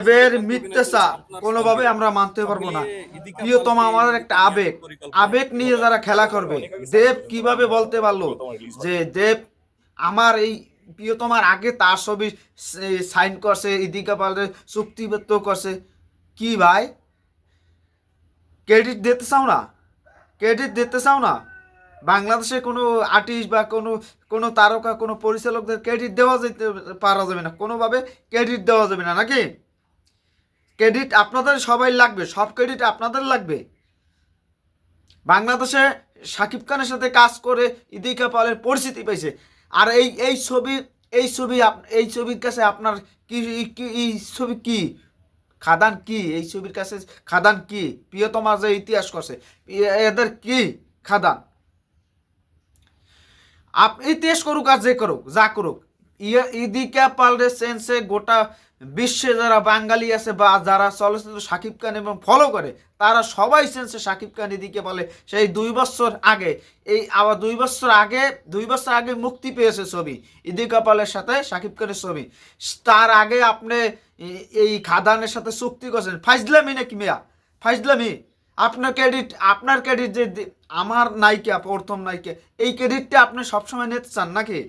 এর মিথ্যাচা কোনোভাবে আমরা মানতে পারবো না। প্রিয়তমা আমাদের একটা আবেগ, আবেগ নিয়ে যারা খেলা করবে। দেব কিভাবে বলতে পারলো যে দেব আমার এই প্রিয়তমার আগে তার ছবি সাইন করছে, ইদিকা পালের চুক্তিবদ্ধ করছে? কি ভাই, ক্রেডিট দিতে চাও না? ক্রেডিট দিতে চাও না? বাংলাদেশে কোনো আর্টিস্ট বা কোনো কোনো তারকা, কোনো পরিচালকদের ক্রেডিট দেওয়া যেতে পারা যাবে না, কোনোভাবে ক্রেডিট দেওয়া যাবে না নাকি? ক্রেডিট আপনাদের সবাই লাগবে, সব ক্রেডিট আপনাদের লাগবে। বাংলাদেশে শাকিব খানের সাথে কাজ করে ইদিকা পালের পরিচিতি পেয়েছে। আর এই ছবির কাছে আপনার কি, এই ছবি কি খাদান? কি এই ছবির কাছে খাদান কি? প্রিয়তমা যে ইতিহাস করছে, এদের কি খাদান? ইতিহাস করুক আর যে করুক, যা করুক, ইদিকা পালরে সেন্সে গোটা বিশ্বে যারা বাঙালি আছে বা যারা চলচ্চিত্র শাকিব খান এবং ফলো করে, তারা সবাই সেন্সে শাকিব খান ইদিকে বলে। সেই 2 বছর আগে, এই আবার 2 বছর আগে মুক্তি পেয়েছে ছবি ইদিকা পালের সাথে শাকিব খানের ছবি। তার আগে আপনি এই খাদানের সাথে চুক্তি করছেন। ফাইজলামি নাকি মিয়া? ফাইজলামি। আপনার ক্রেডিট যে আমার নায়িকা, প্রথম নায়িকা, এই ক্রেডিটটা আপনি সবসময় নিতে চান নাকি?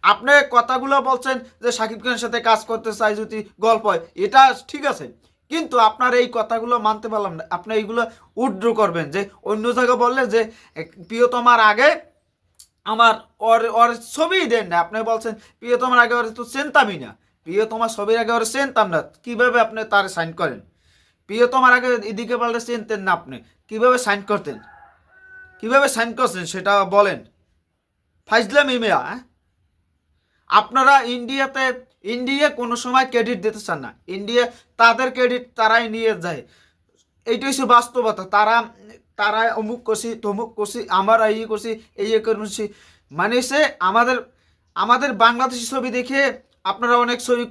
আপনি কথাগুলো বলছেন যে শাকিব খানের সাথে কাজ করতে চাই যদি গল্প হয়, এটা ঠিক আছে, কিন্তু আপনার এই কথাগুলো মানতে পারলাম না। আপনি এইগুলো উইথড্র করবেন, যে অন্য জায়গায় বললে যে প্রিয়তমার আগে আমার ওর ওর ছবি দেন না। আপনি বলছেন প্রিয়তমার আগে ওর তো চিনতামই না, প্রিয়তমার ছবির আগে ওর চিনতাম না, কিভাবে আপনি তার সাইন করেন? প্রিয়তমার আগে এদিকে বলতে চিনতেন না, আপনি কিভাবে সাইন করতেন? কিভাবে সাইন করছেন সেটা বলেন। ফাইজলামি মিয়া। আপনারা ইন্ডিয়া কোনো সময় ক্রেডিট দিতে চান না। ইন্ডিয়া তাদের ক্রেডিট তারাই নিয়ে যায়, এইটাই হচ্ছে বাস্তবতা। তারা অমুক করছি, তমুক করছি, আমরা এই করছি, এই করছি, মানে সে আমাদের আমাদের বাংলাদেশি ছবি দেখে আপনারা অনেক ছবি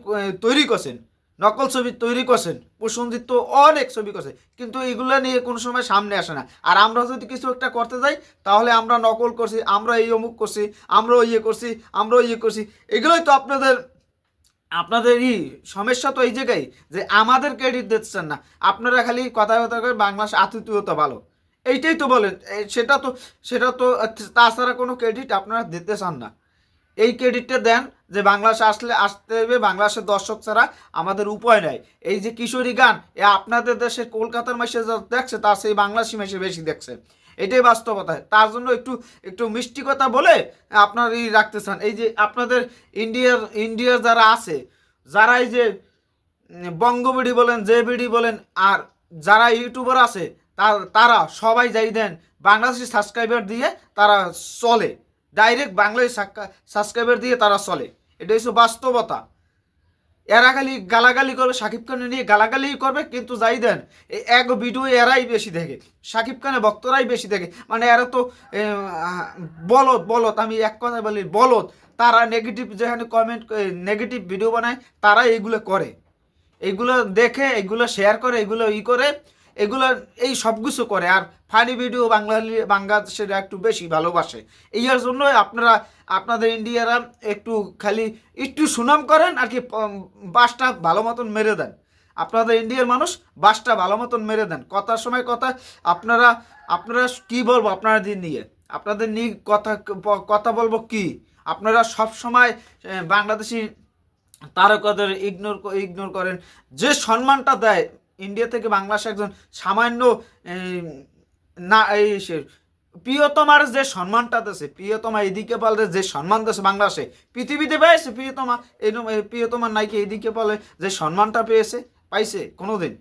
তৈরি করছেন, নকল ছবি তৈরি করছেন, প্রসঞ্জিত অনেক ছবি করছে, কিন্তু এগুলো নিয়ে কোনো সময় সামনে আসে না। আর আমরা যদি কিছু একটা করতে যাই, তাহলে আমরা নকল করছি, আমরা এই অমুক করছি, আমরা ইয়ে করছি, আমরা ইয়ে করছি। এগুলোই তো আপনাদের সমস্যা তো এই জায়গায়, যে আমাদের ক্রেডিট দিচ্ছেন না। আপনারা খালি কথা কথা করে বাংলাদেশ আতিথেয়তা ভালো, এইটাই তো বলেন। সেটা তো তাছাড়া কোনো ক্রেডিট আপনারা দিতে চান না। এই ক্রেডিটটা দেন যে বাংলাদেশে আসতে হবে, বাংলাদেশের দর্শক ছাড়া আমাদের উপায় নাই। এই যে কিশোরী গান, আপনাদের দেশের কলকাতার মাসে যা দেখছে, তার সেই বাংলাদেশি মাসে বেশি দেখছে। এটাই বাস্তবতা। তার জন্য একটু একটু মিষ্টি কথা বলে আপনার রাখতে চান। এই যে আপনাদের ইন্ডিয়ার যারা আছে, যারা এই যে বঙ্গবিডি বলেন, জে বিডি বলেন, আর যারা ইউটিউবার আছে, তারা সবাই যাই দেন বাংলাদেশি সাবস্ক্রাইবার দিয়ে তারা চলে, ডাইরেক্ট বাংলাদেশি সাবস্ক্রাইবার দিয়ে তারা চলে। এটা হচ্ছে বাস্তবতা। এরা খালি গালাগালি করবে, শাকিব খানের নিয়ে গালাগালি করবে, কিন্তু যাই দেন এক ভিডিও এরাই বেশি দেখে, শাকিব খানের ভক্তরাই বেশি দেখে। মানে এরা তো বলদ বলদ, আমি এক কথা বলি বলদ। তারা নেগেটিভ যেখানে কমেন্ট, নেগেটিভ ভিডিও বানায়, তারা এইগুলো করে, এইগুলো দেখে, এইগুলো শেয়ার করে, এগুলো করে, এগুলো এই সব কিছু করে। আর ফানি ভিডিও বাংলাদেশের একটু বেশি ভালোবাসে। এই জন্য আপনাদের ইন্ডিয়ারা একটু সুনাম করেন আর কি, বাসটা ভালো মতন মেরে দেন। আপনাদের ইন্ডিয়ার মানুষ বাসটা ভালো মতন মেরে দেন। কথার সময় কথা, আপনারা কি বলবো আপনাদের নিয়ে? আপনাদের নিয়ে কথা বলবো কি? আপনারা সব সময় বাংলাদেশি তারকাদের ইগনোর করেন। যে সম্মানটা দেয় ইন্ডিয়া থেকে বাংলাদেশে একজন সামান্য না, এই প্রিয়তমার যে সম্মানটা দিয়েছে, প্রিয়তমা এদিকে পালে যে সম্মান দিয়েছে বাংলাদেশে, পৃথিবীতে পেয়েছে প্রিয়তমা? প্রিয়তমার নাইকে এদিকে পালে যে সম্মানটা পাইছে কোনোদিন?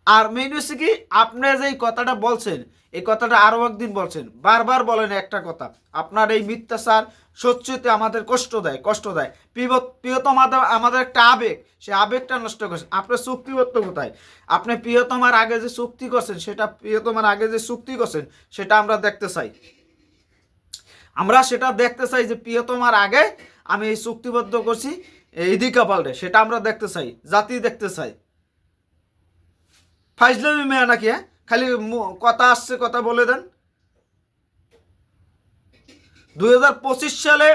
আর মেইন হচ্ছে কি, আপনি যে এই কথাটা বলছেন, এই কথাটা আরো একদিন বলছেন, বারবার বলেন একটা কথা। আপনার এই মিথ্যাচার সত্যিতে আমাদের কষ্ট দেয়। প্রিয়তমা আমাদের একটা আবেগ, সে আবেগটা নষ্ট করছেন। আপনার চুক্তিবদ্ধ কোথায়? আপনি প্রিয়তমার আগে যে চুক্তি করছেন, সেটা আমরা দেখতে চাই। যে প্রিয়তমার আগে আমি এই চুক্তিবদ্ধ করছি ইদিকা পাল্টে, সেটা আমরা দেখতে চাই, জাতি দেখতে চাই। ফাইজলামি মেয়া নাকি? খালি কথা আসছে, কথা বলে দেন। 2025 সালে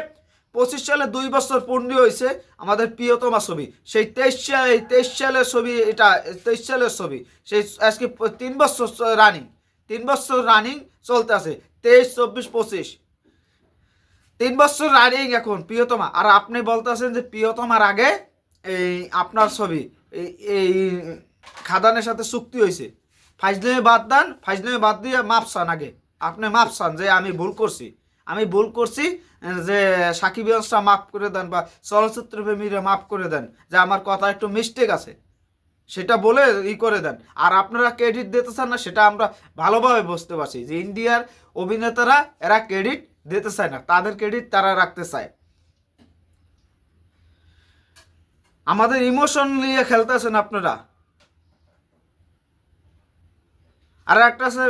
2025 সালে 2 বছর পূর্ণ হয়েছে আমাদের প্রিয়তমা ছবি, সেই 23 সালের ছবি, এটা 23 সালের ছবি, সেই আজকে 3 বছর রানিং, 3 বছর রানিং চলতে আছে, 23, 24, 25, 3 বছর রানিং এখন প্রিয়তমা। আর আপনি বলতেছেন যে প্রিয়তমার আগে এই আপনার ছবি এই এই খাদানের সাথে চুক্তি হয়েছে। ফাইজলামি বাদ দেন, ফাইজলামি বাদ দিয়ে মাপ চান আগে, আপনি মাপ চান যে আমি ভুল করছি, আমি ভুল করছি, যে সাকিব ইয়ান্সরা মাফ করে দেন বা চলচ্চিত্র প্রেমীরা মাফ করে দেন, যে আমার কথা একটু মিস্টেক আছে, সেটা বলে করে দেন। আর আপনারা ক্রেডিট দিতে চান না, সেটা আমরা ভালোভাবে বুঝতে পারছি যে ইন্ডিয়ার অভিনেতারা এরা ক্রেডিট দিতে চায় না, তাদের ক্রেডিট তারা রাখতে চায়। আমাদের ইমোশন নিয়ে খেলতেছেন আপনারা। আর একটা আছে